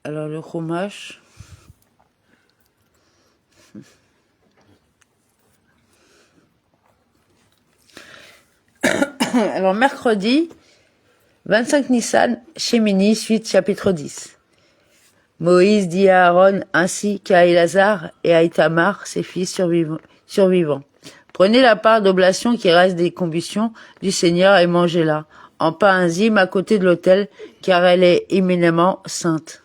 Alors le Chumash. Alors mercredi 25 Nissan, Shemini, suite chapitre 10. Moïse dit à Aaron ainsi qu'à Élasar et à Itamar, ses fils survivants. Prenez la part d'oblation qui reste des combustions du Seigneur et mangez-la, en pain enzyme à côté de l'autel, car elle est éminemment sainte.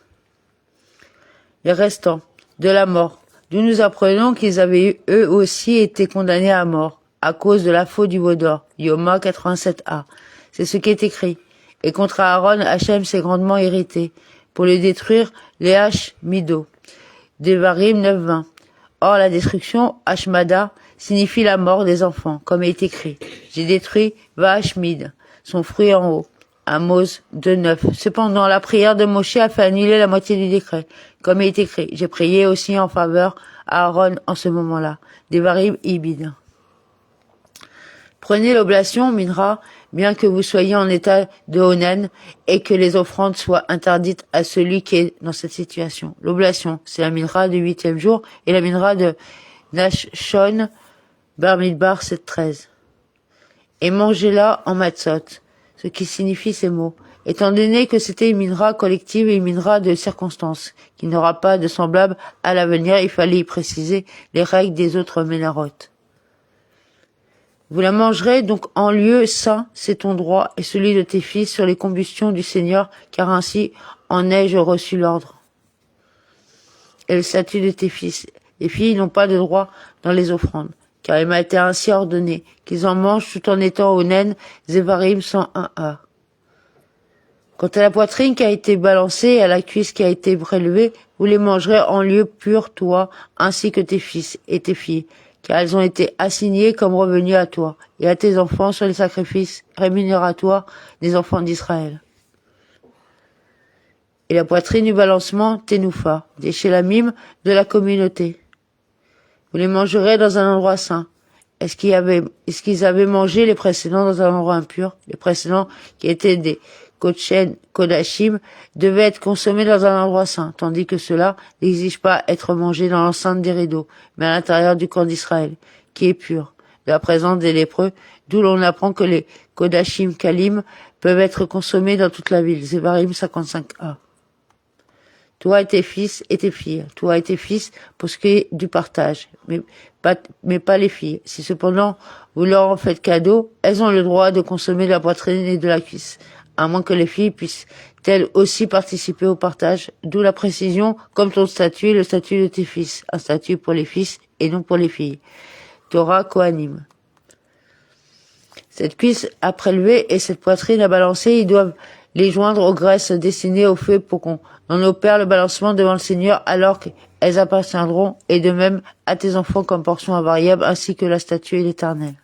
Les restants de la mort, d'où nous apprenons qu'ils avaient eux aussi été condamnés à mort, à cause de la faute du veau d'or, Yoma 87a. C'est ce qui est écrit. Et contre Aaron, Hachem s'est grandement irrité, pour le détruire, les haches Mido. Devarim 9-20. Or, la destruction, Hashmada, signifie la mort des enfants, comme est écrit. J'ai détruit Vahashmid, son fruit en haut. Amos 2-9. Cependant, la prière de Moshe a fait annuler la moitié du décret, comme est écrit. J'ai prié aussi en faveur à Aaron en ce moment-là. Devarim Ibid. Prenez l'oblation, Minra, bien que vous soyez en état de Onen et que les offrandes soient interdites à celui qui est dans cette situation. L'oblation, c'est la Minra du 8e jour et la Minra de Nashon, Bar Midbar 7-13. Et mangez-la en matzot, ce qui signifie ces mots. Étant donné que c'était une Minra collective et une Minra de circonstance, qui n'aura pas de semblable à l'avenir, il fallait y préciser les règles des autres ménarotes. Vous la mangerez donc en lieu saint, c'est ton droit et celui de tes fils sur les combustions du Seigneur, car ainsi en ai-je reçu l'ordre. Et le statut de tes fils. Les filles n'ont pas de droit dans les offrandes, car il m'a été ainsi ordonné qu'ils en mangent tout en étant au naine, Zévarim 101a. Quant à la poitrine qui a été balancée et à la cuisse qui a été prélevée, vous les mangerez en lieu pur, toi, ainsi que tes fils et tes filles, car elles ont été assignées comme revenus à toi, et à tes enfants sur les sacrifices rémunératoires des enfants d'Israël. Et la poitrine du balancement, Ténoufa, des Shélamim de la communauté. Vous les mangerez dans un endroit saint. Est-ce qu'ils avaient mangé les précédents dans un endroit impur? Les précédents, qui étaient des Kodashim, devaient être consommés dans un endroit saint, tandis que cela n'exige pas être mangé dans l'enceinte des rideaux, mais à l'intérieur du camp d'Israël, qui est pur, de la présence des lépreux, d'où l'on apprend que les Kodashim Kalim peuvent être consommés dans toute la ville. Zévarim 55a. Toi et tes fils et tes filles, toi et tes fils pour ce qui est du partage, mais pas les filles. Si cependant vous leur en faites cadeau, elles ont le droit de consommer de la poitrine et de la cuisse, à moins que les filles puissent elles aussi participer au partage, d'où la précision, comme ton statut et le statut de tes fils, un statut pour les fils et non pour les filles. Torah Kohanim. Cette cuisse à prélever et cette poitrine à balancer, ils doivent les joindre aux graisses destinées au feu pour qu'on en opère le balancement devant le Seigneur alors qu'elles appartiendront, et de même à tes enfants comme portion invariable, ainsi que la statue et l'Éternel.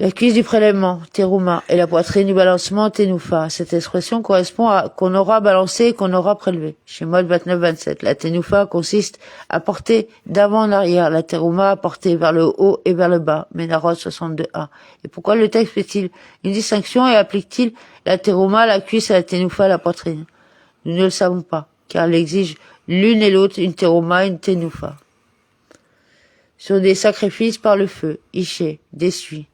La cuisse du prélèvement, Terouma, et la poitrine du balancement, Ténoufa. Cette expression correspond à qu'on aura balancé et qu'on aura prélevé. Shemot 29-27. La Ténoufa consiste à porter d'avant en arrière, la Terouma à porter vers le haut et vers le bas. Ménarot 62a. Et pourquoi le texte fait-il une distinction et applique-t-il la Terouma, la cuisse, et la Ténoufa, la poitrine? Nous ne le savons pas, car elle exige l'une et l'autre une Terouma et une Ténoufa. Sur des sacrifices par le feu, Iché, d'essuie.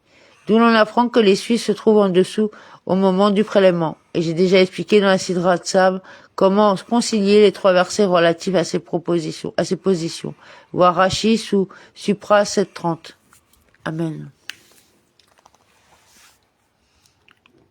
D'où l'on apprend que l'essuie se trouve en dessous au moment du prélèvement. Et j'ai déjà expliqué dans la Sidra Tzav comment concilier les trois versets relatifs à ces positions. Voir Rashi sous Supra 730. Amen.